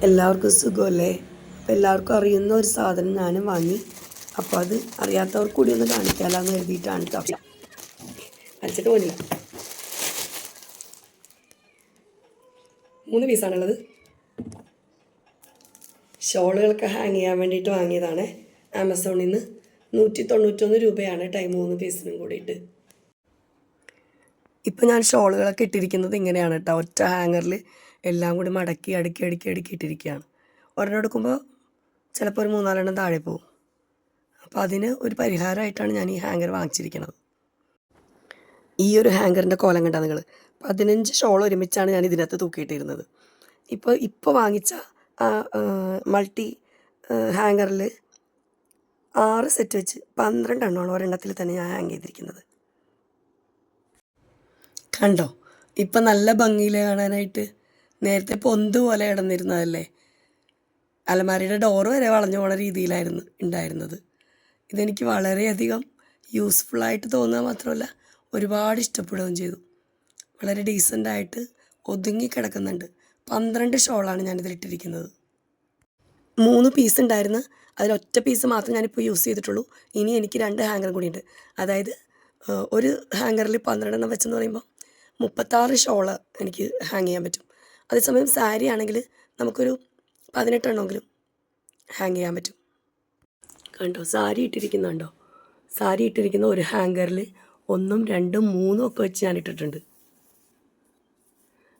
എല്ലാവർക്കും സുഖമല്ലേ? അപ്പോൾ എല്ലാവർക്കും അറിയുന്ന ഒരു സാധനം ഞാനും വാങ്ങി. അപ്പോൾ അത് അറിയാത്തവർക്ക് കൂടി ഒന്ന് കാണിക്കാമെന്ന് എഴുതിയിട്ടാണ് കേട്ടോ. അടിച്ചിട്ട് പോലില്ല. 3 പീസാണുള്ളത്. ഷോളുകളൊക്കെ ഹാങ് ചെയ്യാൻ വേണ്ടിയിട്ട് വാങ്ങിയതാണ്. ആമസോണിൽ നിന്ന് 191 രൂപയാണ് ടൈം 3 പീസിനും കൂടിയിട്ട്. ഇപ്പോൾ ഞാൻ ഷോളുകളൊക്കെ ഇട്ടിരിക്കുന്നത് ഇങ്ങനെയാണ് കേട്ടോ. ഒറ്റ ഹാങ്ങറിൽ എല്ലാം കൂടി മടക്കി അടുക്കി ഇട്ടിരിക്കുകയാണ്. ഒരെണ്ണം എടുക്കുമ്പോൾ ചിലപ്പോൾ ഒരു 3-4 താഴെ പോകും. അപ്പോൾ അതിന് ഒരു പരിഹാരമായിട്ടാണ് ഞാൻ ഈ ഹാങ്ങർ വാങ്ങിച്ചിരിക്കുന്നത്. ഈ ഒരു ഹാങ്കറിൻ്റെ കോലം കണ്ടാൽ നിങ്ങൾ 15 ഷോൾ ഒരുമിച്ചാണ് ഞാൻ ഇതിനകത്ത് തൂക്കിയിട്ടിരുന്നത്. ഇപ്പോൾ വാങ്ങിച്ച മൾട്ടി ഹാങ്ങറിൽ 6 സെറ്റ് വെച്ച് 12 എണ്ണമാണ് ഒരെണ്ണത്തിൽ തന്നെ ഞാൻ ഹാങ് ചെയ്തിരിക്കുന്നത്. കണ്ടോ? ഇപ്പം നല്ല ഭംഗിയിൽ കാണാനായിട്ട്. നേരത്തെ പൊന്ത് പോലെ കിടന്നിരുന്നതല്ലേ. അലമാരയുടെ ഡോറ് വരെ വളഞ്ഞു പോണ രീതിയിലായിരുന്നു ഉണ്ടായിരുന്നത്. ഇതെനിക്ക് വളരെയധികം യൂസ്ഫുള്ളായിട്ട് തോന്നുക മാത്രമല്ല ഒരുപാട് ഇഷ്ടപ്പെടുകയും ചെയ്തു. വളരെ ഡീസൻ്റായിട്ട് ഒതുങ്ങി കിടക്കുന്നുണ്ട്. 12 ഷോളാണ് ഞാനിതിലിട്ടിരിക്കുന്നത്. 3 പീസ് ഉണ്ടായിരുന്നു. അതിലൊറ്റ പീസ് മാത്രം ഞാനിപ്പോൾ യൂസ് ചെയ്തിട്ടുള്ളൂ. ഇനി എനിക്ക് 2 ഹാങ്ങർ കൂടിയുണ്ട്. അതായത് ഒരു ഹാങ്ങറിൽ 12 വെച്ചെന്ന് പറയുമ്പോൾ 36 ഷോള് എനിക്ക് ഹാങ് ചെയ്യാൻ പറ്റും. അതേസമയം സാരി ആണെങ്കിൽ നമുക്കൊരു 18 എണ്ണമെങ്കിലും ഹാങ് ചെയ്യാൻ പറ്റും. കണ്ടോ? സാരി ഇട്ടിരിക്കുന്ന ഒരു ഹാങ്കറിൽ 1, 2, 3 ഒക്കെ വെച്ച് ഞാൻ ഇട്ടിട്ടുണ്ട്.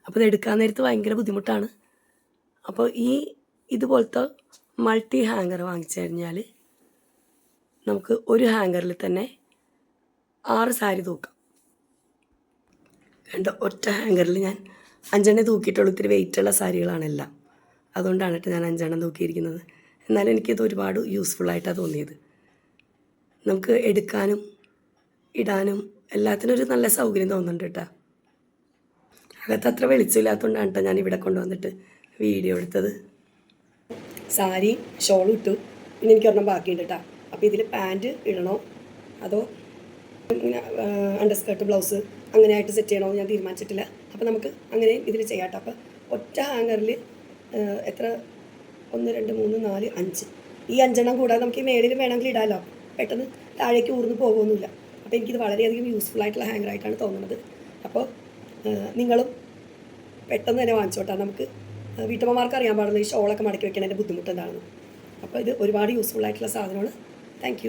അപ്പോൾ ഇത് എടുക്കാൻ നേരത്ത് ഭയങ്കര ബുദ്ധിമുട്ടാണ്. അപ്പോൾ ഇതുപോലത്തെ മൾട്ടി ഹാങ്ങർ വാങ്ങിച്ചു കഴിഞ്ഞാൽ നമുക്ക് ഒരു ഹാങ്കറിൽ തന്നെ 6 സാരി തൂക്കാം. ഒറ്റ ഹാങ്കറിൽ ഞാൻ 5 എണ്ണം തൂക്കിയിട്ടുള്ളൂ. ഇത്തിരി വെയിറ്റുള്ള സാരികളാണെല്ലാം. അതുകൊണ്ടാണ് കേട്ടോ ഞാൻ 5 എണ്ണം തൂക്കിയിരിക്കുന്നത്. എന്നാലും എനിക്കിത് ഒരുപാട് യൂസ്ഫുള്ളായിട്ടാണ് തോന്നിയത്. നമുക്ക് എടുക്കാനും ഇടാനും എല്ലാത്തിനും ഒരു നല്ല സൗകര്യം തോന്നുന്നുണ്ട് കേട്ടോ. അകത്ത് അത്ര വെളിച്ചമില്ലാത്തതുകൊണ്ടാണ് കേട്ടോ ഞാൻ ഇവിടെ കൊണ്ടുവന്നിട്ട് വീഡിയോ എടുത്തത്. സാരി ഷോളും ഇട്ടു. പിന്നെ എനിക്കൊരെണ്ണം ബാക്കിയുണ്ട് കേട്ടോ. അപ്പോൾ ഇതിൽ പാൻറ്റ് ഇടണോ അതോ അണ്ടർസ്കേർട്ട് ബ്ലൗസ് അങ്ങനെയായിട്ട് സെറ്റ് ചെയ്യണമെന്ന് ഞാൻ തീരുമാനിച്ചിട്ടില്ല. അപ്പോൾ നമുക്ക് അങ്ങനെ ഇതിൽ ചെയ്യാം കേട്ടോ. അപ്പോൾ ഒറ്റ ഹാങ്ങറിൽ എത്ര 1, 2, 3, 4, 5 ഈ 5 എണ്ണം കൂടാതെ നമുക്ക് ഈ മേളിൽ വേണമെങ്കിൽ ഇടാമല്ലോ. പെട്ടെന്ന് താഴേക്ക് ഊർന്ന് പോകുമൊന്നുമില്ല. അപ്പോൾ എനിക്കിത് വളരെയധികം യൂസ്ഫുള്ളായിട്ടുള്ള ഹാങ്ങറായിട്ടാണ് തോന്നുന്നത്. അപ്പോൾ നിങ്ങളും പെട്ടെന്ന് തന്നെ വാങ്ങിച്ചോട്ടാ. നമുക്ക് വീട്ടമ്മമാർക്ക് അറിയാൻ പാടില്ല ഈ ഷോളൊക്കെ മടക്കി വെക്കണതിൻ്റെ ബുദ്ധിമുട്ട് എന്താണെന്ന്. അപ്പോൾ ഇത് ഒരുപാട് യൂസ്ഫുള്ളായിട്ടുള്ള സാധനമാണ്. Thank you.